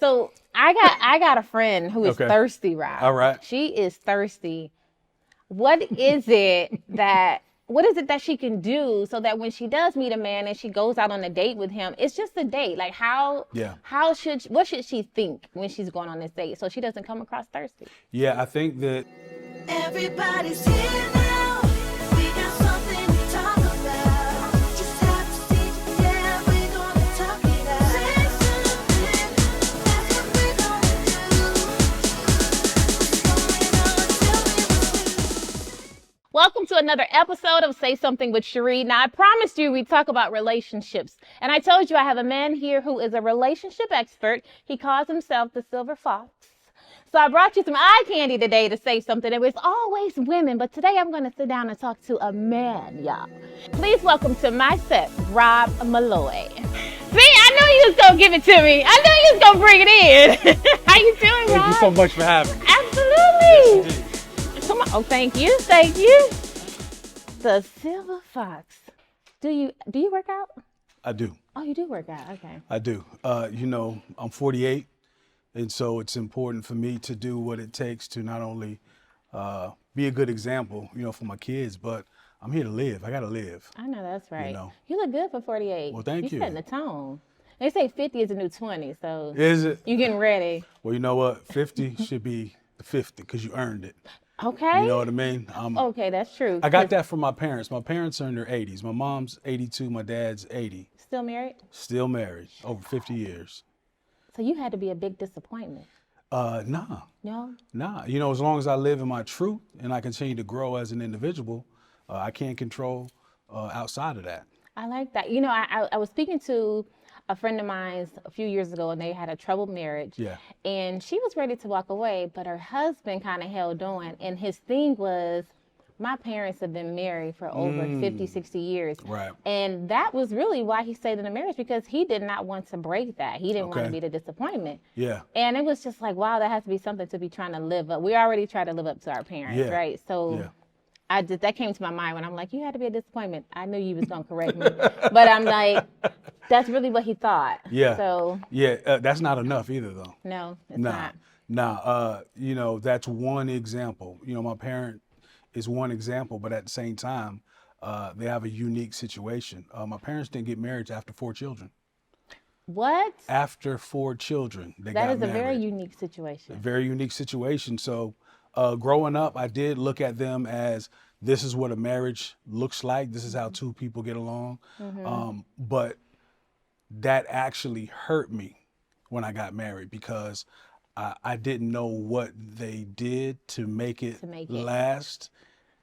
So I got a friend who is thirsty, Rob. All right. She is thirsty. What is it that she can do so that when she does meet a man and she goes out on a date with him, it's just a date. Like what should she think when she's going on this date so she doesn't come across thirsty? Yeah, I think that everybody's here now. We got something to talk about. Just have to see, yeah, we're gonna talk it out. Say something, that's what we're gonna do. What's going on? Tell me what's new. Welcome to another episode of Say Something with Cheré. Now, I promised you we'd talk about relationships. And I told you I have a man here who is a relationship expert. He calls himself the Silver Fox. So I brought you some eye candy today to say something. It was always women, but today I'm going to sit down and talk to a man, y'all. Please welcome to my set, Rob Malloy. See, I knew you was going to give it to me. I knew you was going to bring it in. How you doing, Rob? thank you so much for having me. Absolutely. Yes, Come on. Oh, thank you. Thank you. The Silver Fox. Do you work out? I do. Oh, you do work out. Okay. I do. I'm 48, and so it's important for me to do what it takes to not only be a good example, for my kids, but I'm here to live. I got to live. I know that's right. You look good for 48. Well, thank you. You're setting the tone. They say 50 is the new 20, so Is it? you getting ready. Well, you know what? 50 should be the 50 because you earned it. Okay. You know what I mean? Okay, that's true. I got that from my parents. My parents are in their 80s. My mom's 82. My dad's 80. Still married? Still married. Over 50 years. So you had to be a big disappointment. Nah. No? Nah. As long as I live in my truth and I continue to grow as an individual, I can't control outside of that. I like that. I was speaking to a friend of mine a few years ago, and they had a troubled marriage. Yeah. And she was ready to walk away, but her husband kind of held on. And his thing was, my parents have been married for over 50, 60 years. Right. And that was really why he stayed in the marriage, because he did not want to break that. He didn't want to be the disappointment. Yeah. And it was just like, wow, that has to be something to be trying to live up. We already try to live up to our parents, right? So that came to my mind when I'm like, you had to be a disappointment. I knew you was going to correct me. But I'm like, that's really what he thought. Yeah. So. Yeah, that's not enough either, though. No, it's not. That's one example. My parent is one example, but at the same time, they have a unique situation. My parents didn't get married after 4 children. What? After 4 children, they got married. That is a very unique situation. A very unique situation. So growing up, I did look at them as, this is what a marriage looks like. This is how 2 people get along. But that actually hurt me when I got married, because I didn't know what they did to make it last.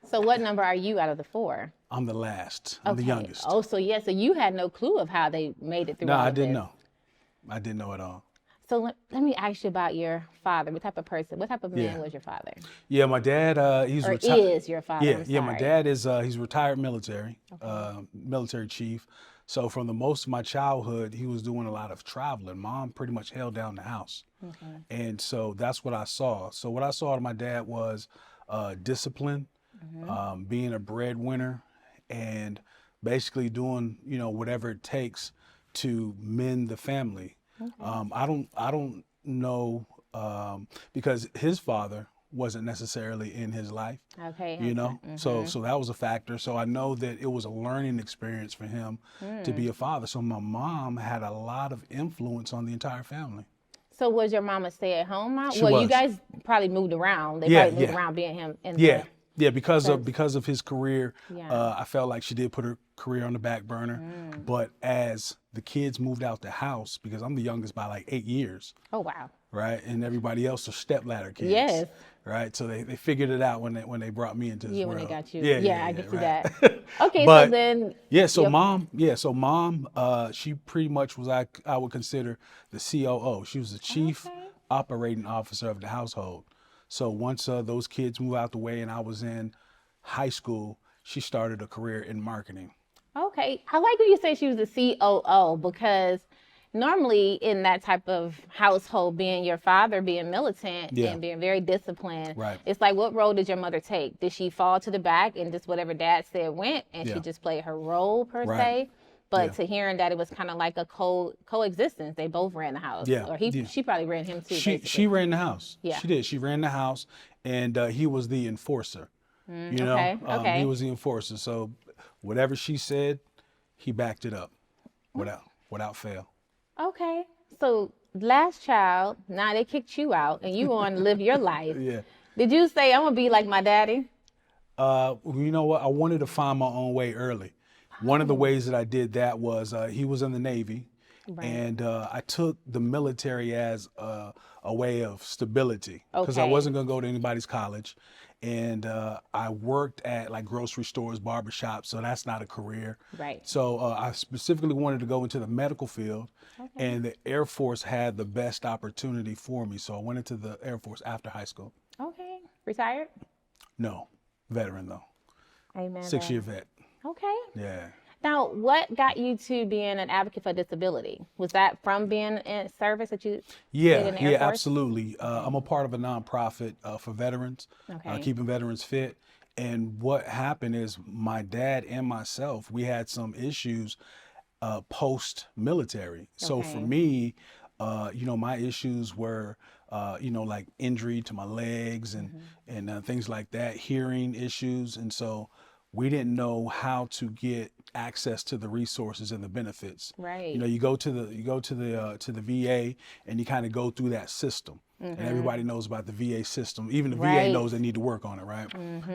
So what number are you out of the 4? I'm the last. I'm the youngest. Oh, so you had no clue of how they made it through all No, of I didn't this. know. I didn't know at all. So let me ask you about your father. What type of person, what type of man was your father? Yeah, my dad, he's retired. Is your father? Yeah, my dad is, he's retired military, military chief. So from the most of my childhood, he was doing a lot of traveling. Mom pretty much held down the house. And so that's what I saw. So what I saw to my dad was discipline, being a breadwinner, and basically doing, whatever it takes to mend the family. I don't know, because his father wasn't necessarily in his life. So that was a factor. So I know that it was a learning experience for him to be a father. So my mom had a lot of influence on the entire family. So was your mom a stay-at-home mom? She was. You guys probably moved around. They probably moved around being him. Yeah, because of his career, I felt like she did put her career on the back burner. But as the kids moved out the house, because I'm the youngest by like 8 years. Oh, wow. Right, and everybody else are stepladder kids. Yes. Right, so they figured it out when they brought me into this world. When they got you. I can see right. that. Okay, but, so then. Mom, she pretty much was, I would consider the COO. She was the chief operating officer of the household. So once those kids moved out the way and I was in high school, she started a career in marketing. Okay. I like when you say she was the COO, because normally in that type of household, being your father, being militant and being very disciplined, it's like, what role did your mother take? Did she fall to the back and just whatever dad said went, and she just played her role per se? But Yeah. to hearing that it was kind of like a coexistence, they both ran the house. Yeah, Or yeah. she probably ran him too. She basically. ran the house. Yeah. She did. She ran the house, and he was the enforcer. You know, okay, okay. he was the enforcer. So whatever she said, he backed it up without fail. Okay. So last child, now they kicked you out and you want to live your life. Yeah. Did you say I'm gonna be like my daddy? You know what? I wanted to find my own way early. One of the ways that I did that was he was in the Navy, and I took the military as a way of stability because I Okay. wasn't going to go to anybody's college. And I worked at like grocery stores, barbershops, so that's not a career. Right. So I specifically wanted to go into the medical field, and the Air Force had the best opportunity for me. So I went into the Air Force after high school. Okay. Retired? No, veteran though, Amen. 6-year vet. Okay. Yeah. Now, what got you to being an advocate for disability? Was that from being in service that you did in the Air Force? Absolutely. I'm a part of a nonprofit for veterans, Okay. keeping veterans fit. And what happened is my dad and myself, we had some issues post-military. So for Okay. me, my issues were, like injury to my legs and things like that, hearing issues. And so we didn't know how to get access to the resources and the benefits. Right. You go to the VA and you kind of go through that system. And everybody knows about the VA system. Even the VA Right. knows they need to work on it, right?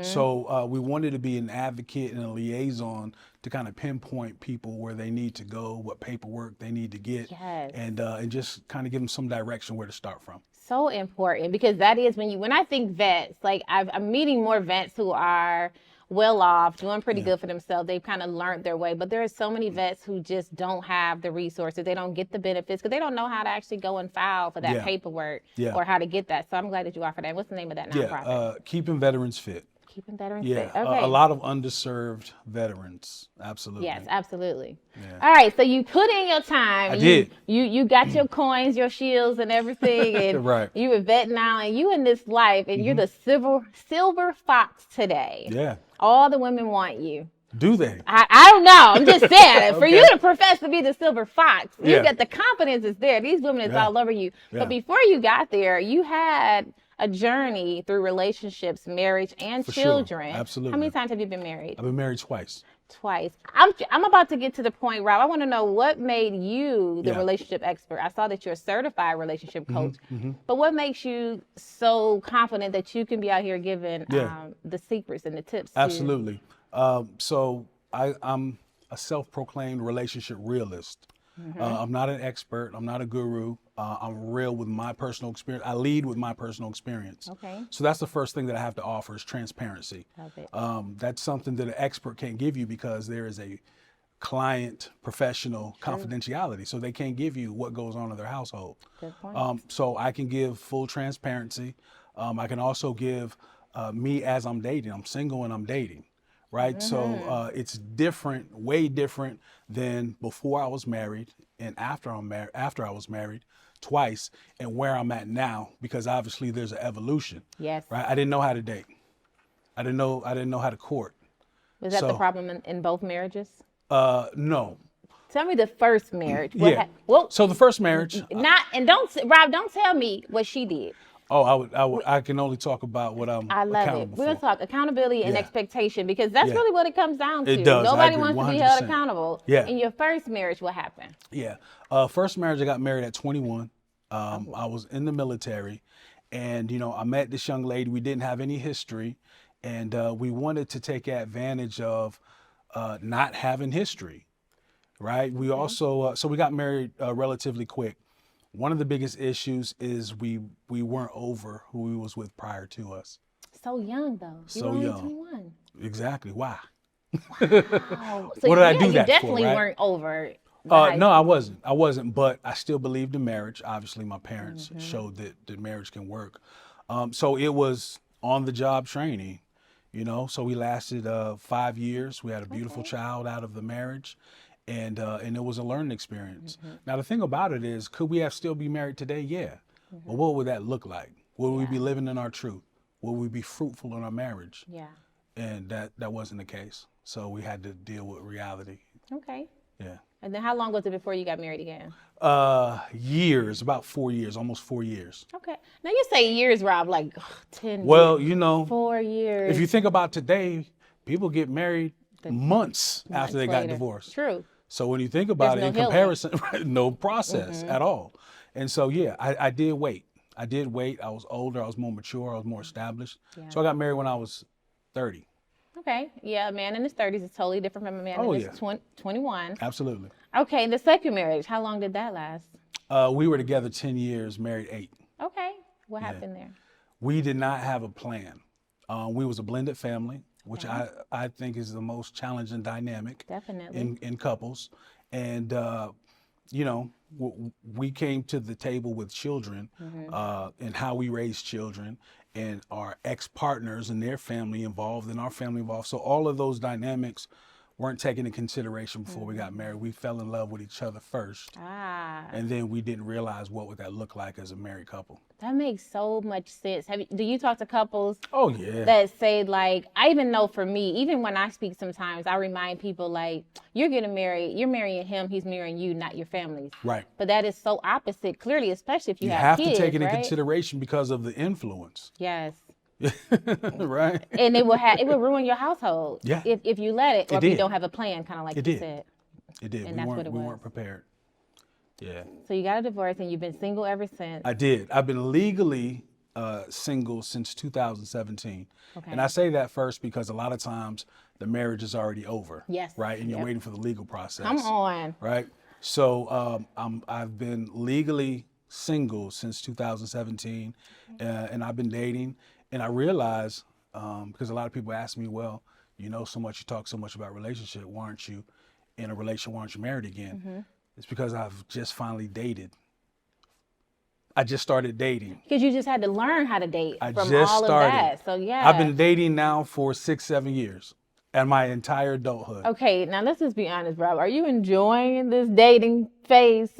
So we wanted to be an advocate and a liaison to kind of pinpoint people where they need to go, what paperwork they need to get, Yes. and just kind of give them some direction where to start from. So important, because that is when I think vets, like I'm meeting more vets who are well off, doing pretty good for themselves. They've kind of learned their way, but there are so many vets who just don't have the resources. They don't get the benefits because they don't know how to actually go and file for that Yeah. paperwork Yeah. or how to get that. So I'm glad that you offer that. What's the name of that nonprofit? Yeah, keeping veterans fit. Keeping veterans Yeah, fit. Okay. a lot of underserved veterans. Absolutely. Yes, absolutely. Yeah. All right, so you put in your time. I did. You got your coins, your shields, and everything, and Right. you a vet now, and you in this life, and you're the silver fox today. Yeah. All the women want you. Do they? I don't know. I'm just saying, for Okay. you to profess to be the silver fox, you Yeah. got the confidence is there. These women is Yeah. all over you. Yeah. But before you got there, you had a journey through relationships, marriage, and For sure. children. Absolutely. How many times have you been married? I've been married twice. Twice. I'm about to get to the point, Rob. I want to know what made you the Yeah. relationship expert. I saw that you're a certified relationship Mm-hmm, coach, but what makes you so confident that you can be out here giving Yeah. the secrets and the tips? Absolutely. So I'm a self-proclaimed relationship realist. I'm not an expert. I'm not a guru. I'm real with my personal experience. I lead with my personal experience. Okay. So that's the first thing that I have to offer is transparency. Love it. That's something that an expert can't give you because there is a client professional confidentiality. So they can't give you what goes on in their household. Good point. So I can give full transparency. I can also give me as I'm dating. I'm single and I'm dating, right? So it's different, way different than before I was married and after I was married twice, and where I'm at now, because obviously there's an evolution, Yes. right? I didn't know how to date. I didn't know how to court. Was that the so- problem in both marriages? No. Tell me the first marriage. Yeah. Well, So the first marriage, Rob, don't tell me what she did. I can only talk about what I'm I love it. accountable We're gonna for. talk accountability and Yeah. expectation, because that's Yeah. really what it comes down to. It does. I Nobody agree, wants to be held 100%. accountable. Yeah. In your first marriage, what happened? Yeah. First marriage, I got married at 21. I was in the military, and I met this young lady. We didn't have any history, and we wanted to take advantage of not having history, right? We also so we got married relatively quick. One of the biggest issues is we weren't over who we was with prior to us. So young though. You So were only young. 21. Exactly. Why? Oh, so What did I yeah, do you that for, definitely right? weren't over. the high No, school. I wasn't, but I still believed in marriage. Obviously, my parents showed that marriage can work. So it was on the job training, so we lasted 5 years. We had a beautiful child out of the marriage, and it was a learning experience. Now, the thing about it is, could we have still be married today? Yeah. But what would that look like? Would we be living in our truth? Would we be fruitful in our marriage? Yeah. And that wasn't the case. So we had to deal with reality. Okay. Yeah. And then how long was it before you got married again? Years, about 4 years, almost 4 years. Okay. Now you say years, Rob, like 10 Well, years. you know, 4 years. if you think about today, people get married months after they got later. divorced. True. So when you think about There's it, in no healing. comparison, no process at all. And so, yeah, I did wait. I did wait. I was older. I was more mature. I was more established. Yeah. So I got married when I was 30. Okay. Yeah, a man in his 30s is totally different from a man Oh, in yeah. his 21. Absolutely. Okay, the second marriage, how long did that last? We were together 10 years, married 8. Okay. What happened there? We did not have a plan. We was a blended family, which I think is the most challenging dynamic Definitely. in couples. And, you know, we came to the table with children and how we raise children, and our ex-partners and their family involved and our family involved. So all of those dynamics weren't taken into consideration before we got married. We fell in love with each other first, Ah, and then we didn't realize what would that look like as a married couple. that makes so much sense. Do you talk to couples Oh, yeah. that say, like, I even know for me, even when I speak sometimes, I remind people, like, you're getting married, you're marrying him, he's marrying you, not your families. Right. But that is so opposite, clearly, especially if you You have have kids, to take it into right? consideration because of the influence. Yes. Right? And it will ruin your household. Yeah. If you let it, or if you did. don't have a plan, kind of like It you did. said. It did. And We that's weren't what it we was. weren't prepared. Yeah. So you got a divorce and you've been single ever since. I did. I've been legally single since 2017. Okay. And I say that first because a lot of times the marriage is already over. Yes. Right? And you're Yep. waiting for the legal process. Come on. Right? So I've been legally single since 2017, and I've been dating. And I realized, because a lot of people ask me, well, you know so much, you talk so much about relationship, why aren't you in a relationship, why aren't you married again? It's because I've just finally dated. I just started dating. Because you just had to learn how to date I from just all started. of that. So yeah. I've been dating now for 6-7 years, and my entire adulthood. Okay, now let's just be honest, Rob. Are you enjoying this dating phase?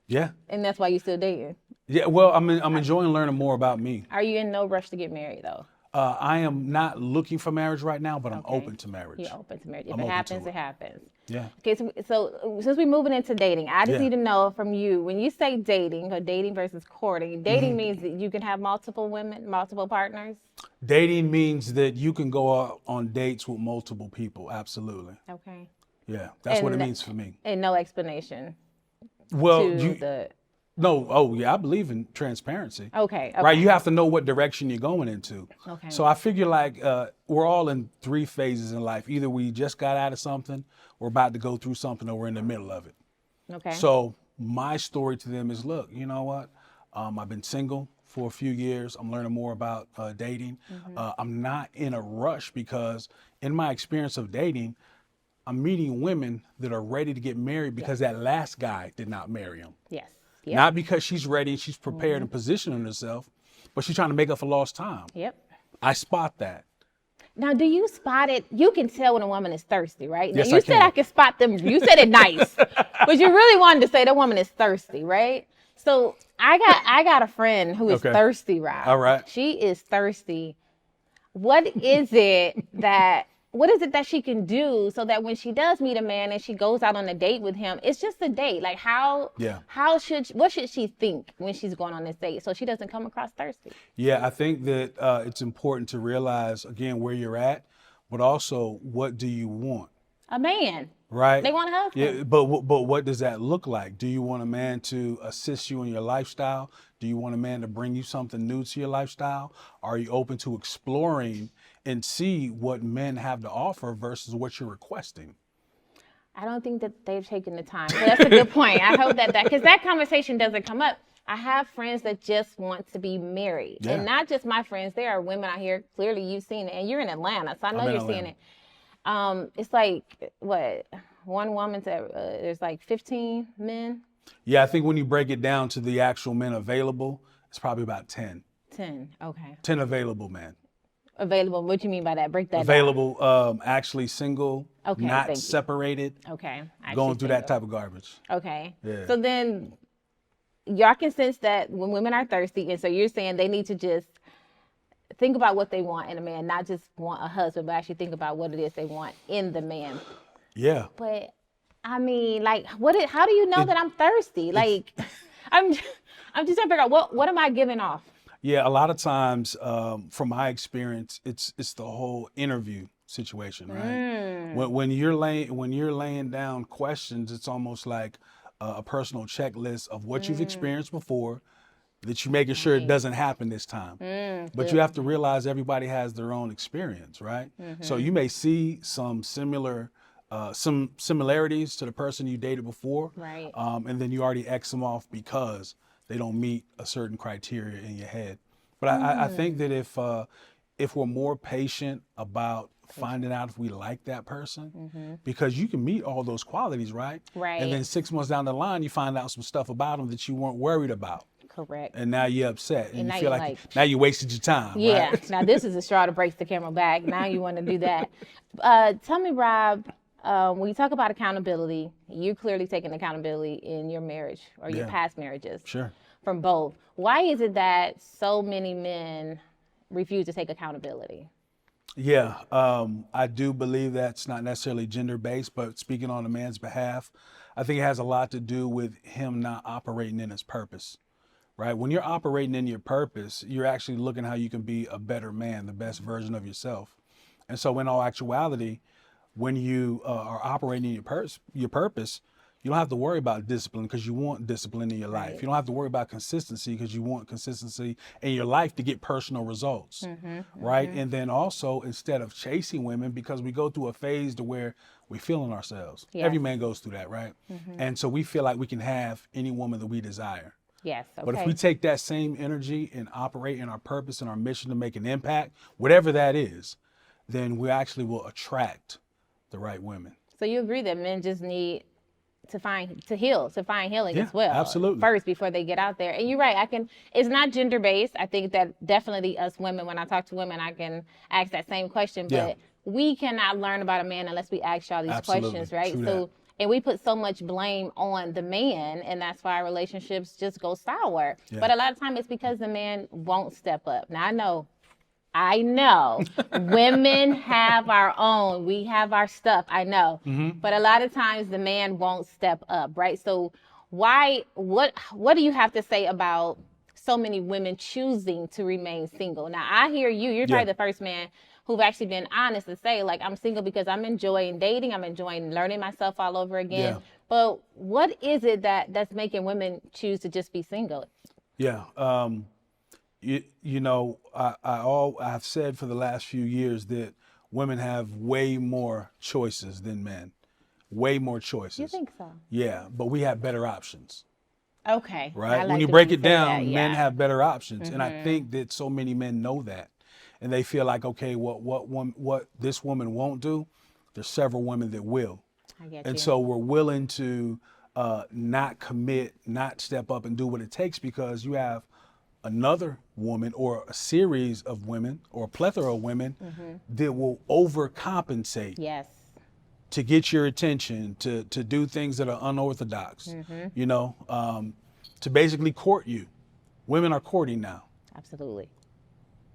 Yeah. And that's why you still dating? Yeah. Well, I'm enjoying learning more about me. Are you in no rush to get married though? I am not looking for marriage right now, but I'm Okay. open to marriage. You're open to marriage. If I'm it open to happens, it. it happens. Yeah. Okay, so since we're moving into dating, I just Yeah. need to know from you, when you say dating, or dating versus courting, dating means that you can have multiple women, multiple partners? Dating means that you can go out on dates with multiple people. Absolutely. Okay. Yeah. That's what it And- means for me. And no explanation Well, to the... no. Oh, yeah. I believe in transparency. Okay. Right. You have to know what direction you're going into. Okay. So I figure like we're all in 3 phases in life. Either we just got out of something, we're about to go through something, or we're in the middle of it. Okay. So my story to them is, look, you know what? I've been single for a few years. I'm learning more about dating. I'm not in a rush because in my experience of dating, I'm meeting women that are ready to get married because that last guy did not marry them. Yes. Yep. Not because she's ready and she's prepared and positioning herself, but she's trying to make up for lost time. Yep. I spot that. Now, do you spot it? You can tell when a woman is thirsty, right? Now, Yes, you I said can. I can spot them. You said it nice, but you really wanted to say that woman is thirsty, right? So I got a friend who is Okay. thirsty, Rob. All right. She is thirsty. What is it that she can do so that when she does meet a man and she goes out on a date with him, it's just a date. Like what should she think when she's going on this date so she doesn't come across thirsty? Yeah, I think that it's important to realize, again, where you're at, but also what do you want? A man. Right? They want a husband. Yeah, but what does that look like? Do you want a man to assist you in your lifestyle? Do you want a man to bring you something new to your lifestyle? Are you open to exploring and see what men have to offer versus what you're requesting? I don't think that they've taken the time. So that's a good point. I hope that because that conversation doesn't come up. I have friends that just want to be married. Yeah. And not just my friends. There are women out here, clearly you've seen it, and you're in Atlanta, so I know I'm in you're seeing it. It's like, what, one woman to, there's like 15 men? Yeah, I think when you break it down to the actual men available, it's probably about 10. 10, okay. 10 available men. Available, what do you mean by that? Break that Available, actually single, Okay, not thank you. separated, down. Okay. going through that single. type of garbage. Okay. Yeah. So then y'all can sense that when women are thirsty, and so you're saying they need to just think about what they want in a man, not just want a husband, but actually think about what it is they want in the man. Yeah. But I mean, like, how do you know that I'm thirsty? Like, I'm just trying to figure out what am I giving off? Yeah, a lot of times, from my experience, it's the whole interview situation, right? When you're laying down questions, it's almost like a personal checklist of what you've experienced before, that you're making sure it doesn't happen this time. But you have to realize everybody has their own experience, right? So you may see some similarities to the person you dated before, Right. and then you already X them off because they don't meet a certain criteria in your head. But I think that if we're more patient about finding out if we like that person, because you can meet all those qualities, right? Right. And then 6 months down the line, you find out some stuff about them that you weren't worried about. Correct. And now you're upset, and now you feel you're like like- now you wasted your time. Yeah. Right? Now this is a straw that breaks the camel back. Now you want to do that. Tell me, Rob, when you talk about accountability, you're clearly taking accountability in your marriage or your Yeah. past marriages. Sure. From both. Why is it that so many men refuse to take accountability? Yeah, I do believe that's not necessarily gender-based, but speaking on a man's behalf, I think it has a lot to do with him not operating in his purpose, right? When you're operating in your purpose, you're actually looking how you can be a better man, the best version of yourself. And so in all actuality, when you are operating in your purpose, you don't have to worry about discipline because you want discipline in your life. Right. You don't have to worry about consistency because you want consistency in your life to get personal results, right? And then also, instead of chasing women, because we go through a phase to where we're feeling ourselves. Yes. Every man goes through that, right? And so we feel like we can have any woman that we desire. Yes. Okay. But if we take that same energy and operate in our purpose and our mission to make an impact, whatever that is, then we actually will attract the right women. So you agree that men just need to find healing Yeah, as well. absolutely. First before they get out there. And you're right, it's not gender based. I think that definitely us women, when I talk to women, I can ask that same question. But Yeah. we cannot learn about a man unless we ask y'all these Absolutely. questions, right? True So that. and we put so much blame on the man, and that's why our relationships just go sour. Yeah. But a lot of time it's because the man won't step up. Now I know women have our own, we have our stuff, I know. But a lot of times the man won't step up, right? So what do you have to say about so many women choosing to remain single? Now I hear you're probably the first man who've actually been honest to say, like, I'm single because I'm enjoying dating, I'm enjoying learning myself all over again. Yeah. But what is it that's making women choose to just be single? Yeah. I've said for the last few years that women have way more choices than men. Way more choices. You think so? Yeah, but we have better options, Okay. I right? like When you the way break it say down, that, men yeah. have better options. And I think that so many men know that. And they feel like, okay, what this woman won't do, there's several women that will. I get And you. so we're willing to not commit, not step up and do what it takes because you have another woman or a series of women or a plethora of women that will overcompensate Yes. to get your attention, to do things that are unorthodox, to basically court you. Women are courting now. Absolutely.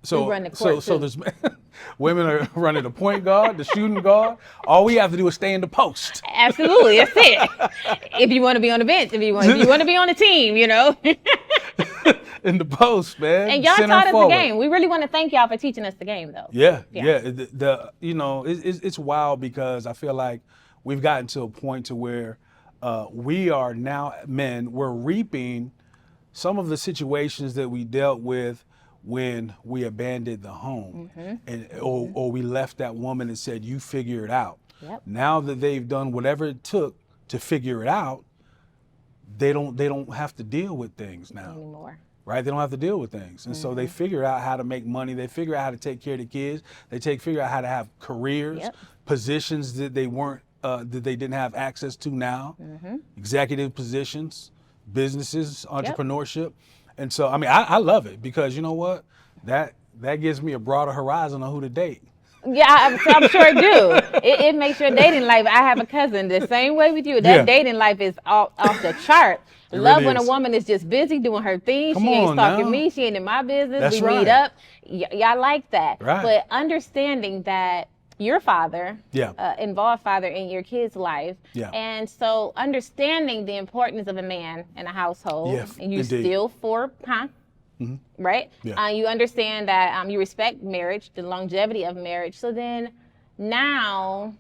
So, We run the court, so too. there's women are running the point guard, the shooting guard. All we have to do is stay in the post. Absolutely. That's it. If you want to be on the bench, if you want to be on the team, In the post, man. And y'all Center taught us forward. the game. We really want to thank y'all for teaching us the game, though. Yeah. Yeah. It's wild because I feel like we've gotten to a point to where we are now men. We're reaping some of the situations that we dealt with when we abandoned the home, or we left that woman and said, "You figure it out." Yep. Now that they've done whatever it took to figure it out, they don't have to deal with things now. Anymore. Right? They don't have to deal with things. And so they figure out how to make money. They figure out how to take care of the kids. They figure out how to have careers, Yep. positions that they didn't have access to now, executive positions, businesses, entrepreneurship. And so, I mean, I love it because you know what? That gives me a broader horizon on who to date. Yeah, I'm sure it do. It makes your dating life. I have a cousin the same way with you. That Yeah. dating life is off the chart. It Love really when a is. woman is just busy doing her thing. Come She ain't on stalking now. me. She ain't in my business. That's we meet right. up. Y'all like that. Right. But understanding that your father, Yeah. involved father in your kid's life. Yeah. And so understanding the importance of a man in a household, Yeah, and you indeed. still for, right? Yeah. You understand that you respect marriage, the longevity of marriage. So then now,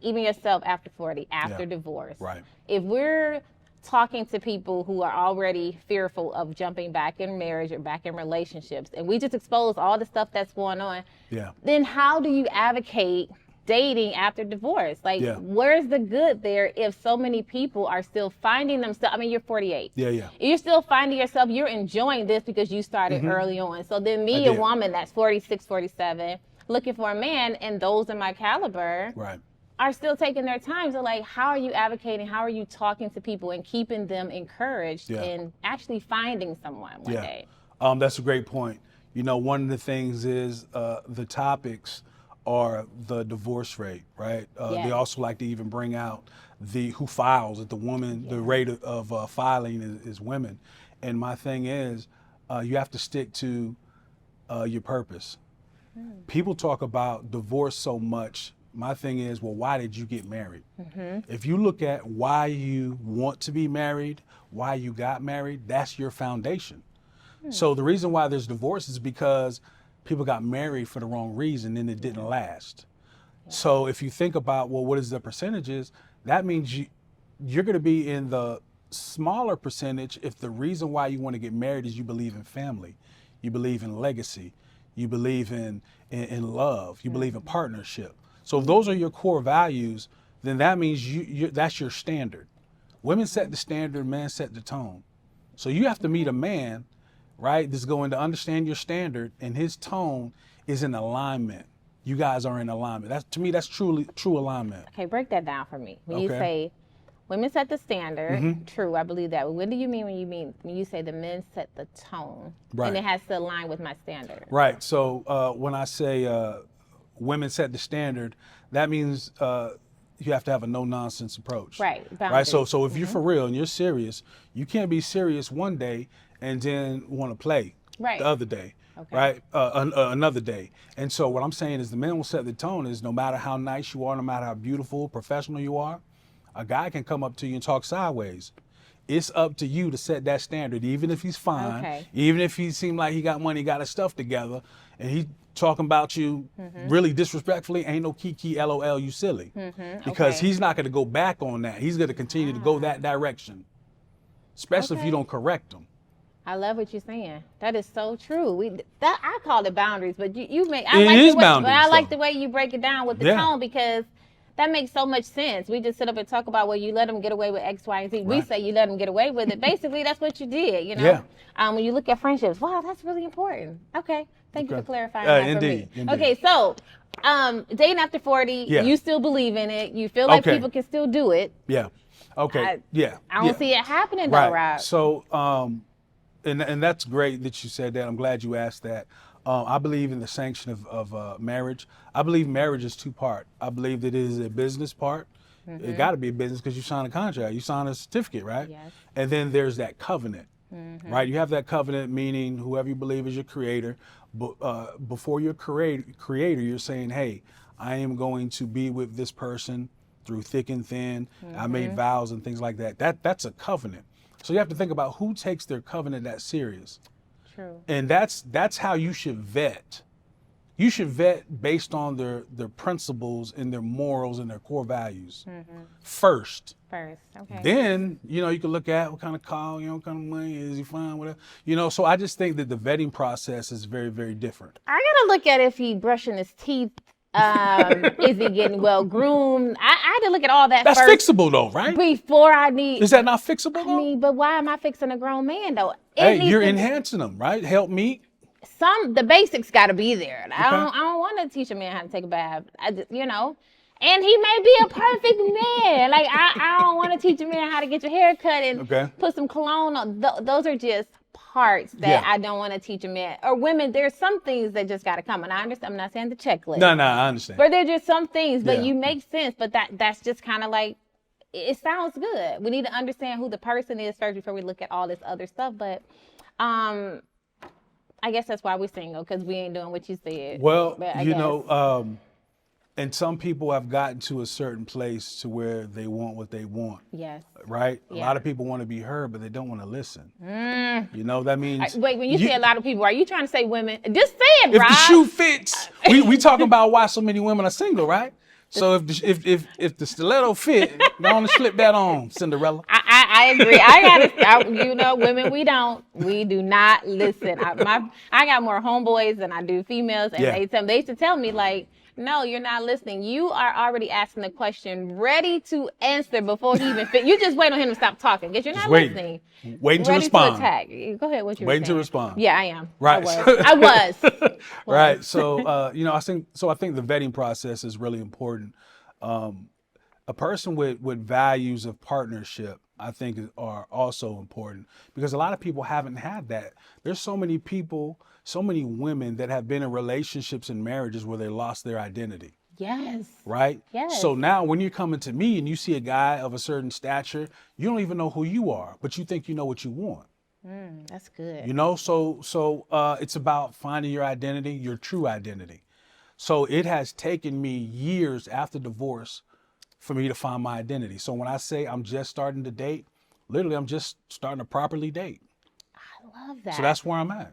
even yourself after 40, after Yeah. divorce, Right. if we're talking to people who are already fearful of jumping back in marriage or back in relationships, and we just expose all the stuff that's going on, Yeah. then how do you advocate dating after divorce? Like, Yeah. where's the good there if so many people are still finding themselves? I mean, you're 48. Yeah. Yeah. You're still finding yourself, you're enjoying this because you started early on. So then Mm-hmm. I me, a did. woman that's 46, 47, looking for a man, and those in my caliber Right. are still taking their time. So like, how are you advocating? How are you talking to people and keeping them encouraged Yeah. and actually finding someone one day? That's a great point. You know, one of the things is the topics are the divorce rate, right? They Yes. also like to even bring out the who files at the woman, the rate of filing is women. And my thing is, you have to stick to your purpose. People talk about divorce so much. My thing is, well, why did you get married? If you look at why you want to be married, why you got married, that's your foundation. So the reason why there's divorce is because people got married for the wrong reason and it didn't last. So if you think about, well, what is the percentages? That means you're going to be in the smaller percentage if the reason why you want to get married is you believe in family, you believe in legacy, you believe in love, you believe in partnership. So if those are your core values, then that means that's your standard. Women set the standard, men set the tone. So you have to meet a man, right, that's going to understand your standard, and his tone is in alignment. You guys are in alignment. That's, to me, that's true alignment. Okay, break that down for me. When you Okay. say women set the standard, true, I believe that. But what do you mean when you say the men set the tone? Right. And it has to align with my standard. Right. So when I say women set the standard, that means you have to have a no-nonsense approach. Right. Right. So Boundaries. if you're for real and you're serious, you can't be serious one day and then want to play Right. the other day. Okay. Right. Another day. And so what I'm saying is the men will set the tone is no matter how nice you are, no matter how beautiful, professional you are, a guy can come up to you and talk sideways. It's up to you to set that standard, even if he's fine, Okay. even if he seemed like he got money, got his stuff together, and he talking about you really disrespectfully, ain't no kiki, LOL, you silly. Because Okay. he's not going to go back on that. He's going to continue to go that direction, especially if you Okay. don't correct him. I love what you're saying. That is so true. I call it boundaries, but you make It is boundaries, but I like though. the way you break it down with the Yeah. tone, because that makes so much sense. We just sit up and talk about, well, you let them get away with X, Y, and Z. We Right. say you let them get away with it. Basically, that's what you did, you know? Yeah. When you look at friendships, wow, that's really important. Okay. Thank you for Okay. clarifying that Indeed, for me. indeed. Okay, so dating after 40, Yeah. you still believe in it. You feel like Okay. people can still do it. Yeah. Okay. Yeah. I don't yeah. see it happening though, Right. Rob. So, and that's great that you said that. I'm glad you asked that. I believe in the sanction of marriage. I believe marriage is two-part. I believe that it is a business part. It got to be a business because you sign a contract, you sign a certificate, right? Yes. And then there's that covenant, right? You have that covenant, meaning whoever you believe is your creator. But before your creator, you're saying, hey, I am going to be with this person through thick and thin. I made vows and things like that. That's a covenant. So you have to think about who takes their covenant that serious. True. And that's how you should vet. You should vet based on their principles and their morals and their core values first. First. Okay. Then, you can look at what kind of car, what kind of money, is he fine, whatever. So I just think that the vetting process is very, very different. I gotta look at if he brushing his teeth. Is he getting well groomed? I had to look at all that That's first fixable though, right? before I need. Is that not fixable I though? mean, but why am I fixing a grown man though? It Hey, needs you're to- enhancing them, right? Help me. the basics got to be there. I Okay. don't want to teach a man how to take a bath. And he may be a perfect man. Like I don't want to teach a man how to get your hair cut and Okay. put some cologne on. Those are just parts that Yeah. I don't want to teach a man or women. There's some things that just got to come. And I understand. I'm not saying the checklist. No, I understand. But there's just some things, but Yeah. you make sense. But that's just kind of like, it sounds good. We need to understand who the person is first before we look at all this other stuff. But I guess that's why we're single, because we ain't doing what you said. Well, But I guess. And some people have gotten to a certain place to where they want what they want, Yes. right? A Yeah. lot of people want to be heard, but they don't want to listen. You know, that means Wait, when you say a lot of people, are you trying to say women? Just say it, if Rob. the shoe fits, we talking about why so many women are single, right? So if the stiletto fit, go on and slip that on, Cinderella. I agree. Women, we do not listen. I got more homeboys than I do females, and Yeah. they used to tell me like, no, you're not listening. You are already asking the question, ready to answer before he even fit. You just wait on him to stop talking because you're not listening. Waiting to Ready respond. to attack. Go ahead. What you were Waiting to saying. respond. Yeah, I am. Right. I was. Right. So I think the vetting process is really important. A person with values of partnership, I think, are also important because a lot of people haven't had that. There's so many people, so many women that have been in relationships and marriages where they lost their identity. Yes. Right? Yes. So now when you're coming to me and you see a guy of a certain stature, you don't even know who you are, but you think you know what you want. That's good. You know, so it's about finding your identity, your true identity. So it has taken me years after divorce for me to find my identity. So when I say I'm just starting to date, literally I'm just starting to properly date. I love that. So that's where I'm at.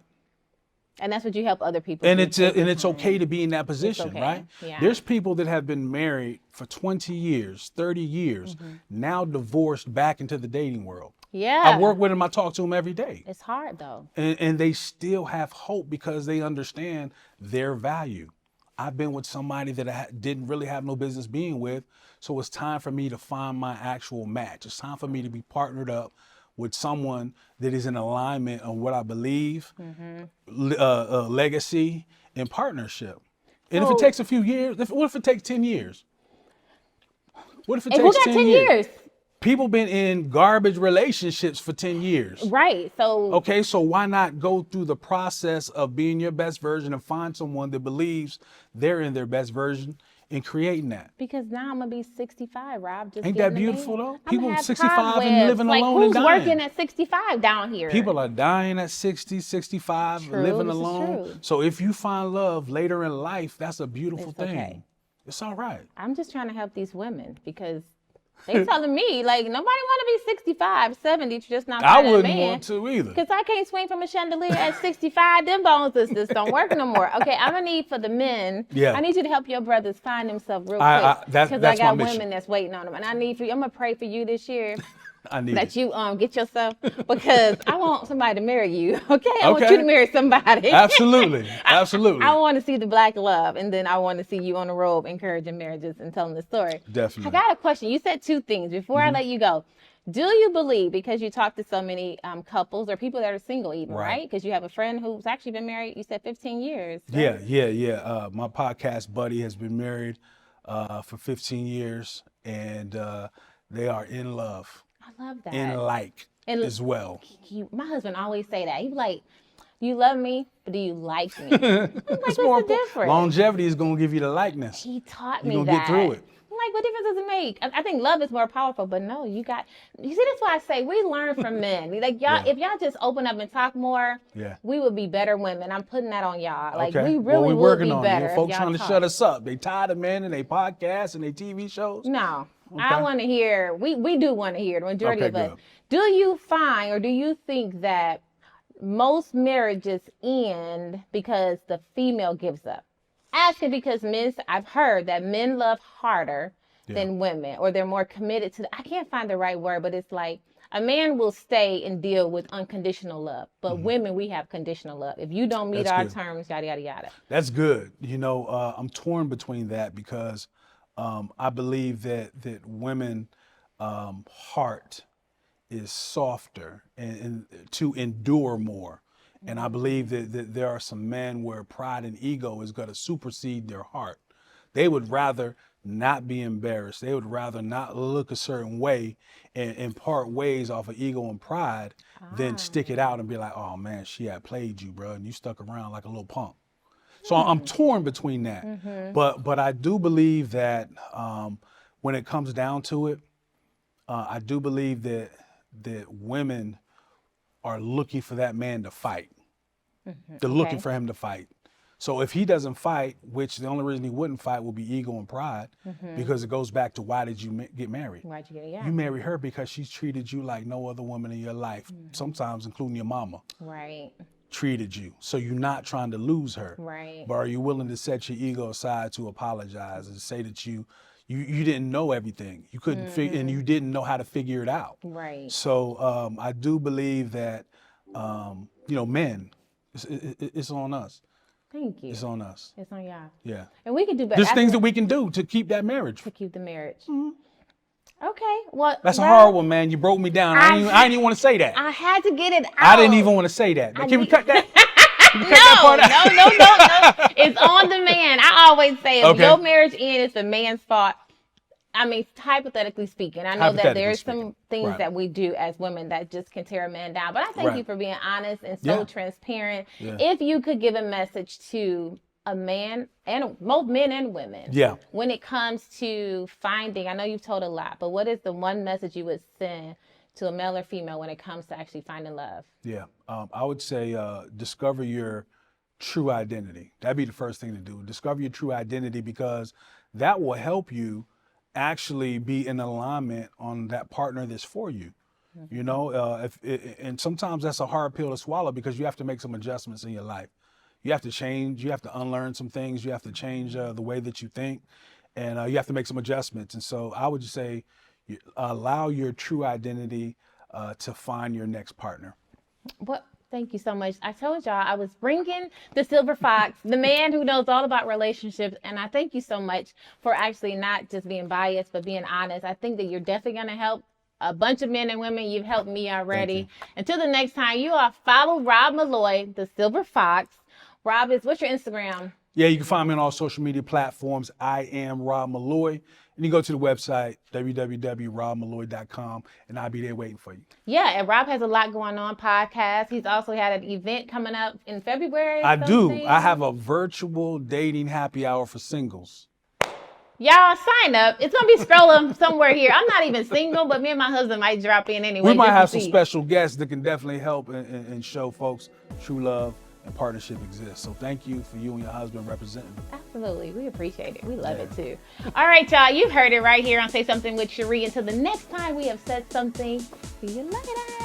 And that's what you help other people And do. it's okay to be in that position, okay. right? Yeah. There's people that have been married for 20 years, 30 years, now divorced back into the dating world. Yeah. I work with them, I talk to them every day. It's hard though. And they still have hope because they understand their value. I've been with somebody that I didn't really have no business being with. So it's time for me to find my actual match. It's time for me to be partnered up with someone that is in alignment on what I believe, legacy, and partnership. And if it takes a few years, what if it takes 10 years? What if it Hey, takes who got 10 years? People been in garbage relationships for 10 years. Right. So Okay, so why not go through the process of being your best version and find someone that believes they're in their best version and creating that? because now I'm gonna be 65, Rob. Just Ain't getting that a beautiful, man. though? I'ma People have 65 and cobwebs. living like, alone and who's dying. working at 65 down here? People are dying at 60, 65, True, living this is alone. true. So if you find love later in life, that's a beautiful It's thing. okay. It's all right. I'm just trying to help these women because they telling me like nobody want to be 65, 70, just not I finding a wouldn't man. want to either. Because I can't swing from a chandelier at 65. Them bones just don't work no more. Okay, I'm going to need for the men. Yeah. I need you to help your brothers find themselves real quick. That's I my got mission. women that's waiting on them. And I need for you, I'm going to pray for you this year I need that it. you get yourself, because I want somebody to marry you. Okay? I want Okay. you to marry somebody. Absolutely. Absolutely. I want to see the black love, and then I want to see you on the road encouraging marriages and telling the story. Definitely. I got a question. You said two things before I let you go. Do you believe, because you talk to so many couples or people that are single even, right? Because you have a friend who's actually been married, you said 15 years. Right? Yeah. My podcast buddy has been married for 15 years, and they are in love, I love that. in like And- as well. My husband always say that. He be like, you love me, but do you like me? I'm like, what's the important. difference? Longevity is going to give you the likeness. He taught You're me gonna that. get through it. I'm like, what difference does it make? I think love is more powerful, but no, you see, that's why I say we learn from men. Like y'all, Yeah. if y'all just open up and talk more, Yeah. we would be better women. I'm putting that on y'all. Like Okay. we really we're would working be on better. it. if Folks y'all trying to talk. shut us up. They tired of men and they podcasts and they TV shows. No, Okay. I want to hear. We do want to hear the majority Okay, of us. good. Do you find, or do you think that most marriages end because the female gives up? Asking because I've heard that men love harder than women, or they're more committed to. I can't find the right word, but it's like a man will stay and deal with unconditional love, but women, we have conditional love. If you don't meet That's our good. terms, yada yada yada. That's good. You know, I'm torn between that because I believe that women heart is softer and to endure more. And I believe that there are some men where pride and ego is going to supersede their heart. They would rather not be embarrassed. They would rather not look a certain way and part ways off of ego and pride than stick it out and be like, oh man, she had played you, bro, and you stuck around like a little punk. So I'm torn between that. But I do believe that when it comes down to it, I do believe that women are looking for that man to fight. They're looking for him to fight. So if he doesn't fight, which the only reason he wouldn't fight would be ego and pride, because it goes back to why did you get married? Why'd you get it? Yeah. You marry her because she's treated you like no other woman in your life, sometimes including your mama Right. treated you. So you're not trying to lose her. Right. But are you willing to set your ego aside to apologize and say that you didn't know everything. You couldn't figure, and you didn't know how to figure it out. Right. So I do believe that, men, it's on us. Thank you. It's on us. It's on y'all. Yeah. And we can do better. There's things that we can do to keep that marriage. to keep the marriage. Okay. Well, That's a Rob, hard one, man. You broke me down. I didn't even want to say that. I had to get it out. I didn't even want to say that. Can we need- cut that? Can we cut that part out? No. It's on the man. I always say if Okay. your marriage ends, it's the man's fault. I mean, hypothetically speaking, I know that Hypothetically there's speaking. some things Right. that we do as women that just can tear a man down. But I thank Right. you for being honest and so Yeah. transparent. Yeah. If you could give a message to a man and both men and women, Yeah. when it comes to finding, I know you've told a lot, but what is the one message you would send to a male or female when it comes to actually finding love? Yeah. I would say discover your true identity. That'd be the first thing to do. Discover your true identity, because that will help you actually be in alignment on that partner that's for you. And sometimes that's a hard pill to swallow, because you have to make some adjustments in your life. You have to change. You have to unlearn some things. You have to change the way that you think, and you have to make some adjustments. And so I would just say, allow your true identity to find your next partner. Well, thank you so much. I told y'all I was bringing the silver fox, the man who knows all about relationships. And I thank you so much for actually not just being biased, but being honest. I think that you're definitely going to help a bunch of men and women. You've helped me already. Until the next time, you all follow Rob Malloy, the silver fox. Rob, what's your Instagram? Yeah, you can find me on all social media platforms. I am Rob Malloy. And you go to the website, www.robmalloy.com, and I'll be there waiting for you. Yeah, and Rob has a lot going on, podcast. He's also had an event coming up in February. I do. I have a virtual dating happy hour for singles. Y'all sign up. It's going to be scrolling somewhere here. I'm not even single, but me and my husband might drop in anyway. We might just to have some see. special guests that can definitely help and show folks true love and partnership exists. So thank you for you and your husband representing. Absolutely. We appreciate it. We love it too. All right, y'all. You've heard it right here on Say Something with Cheré. Until the next time we have said something. See you later.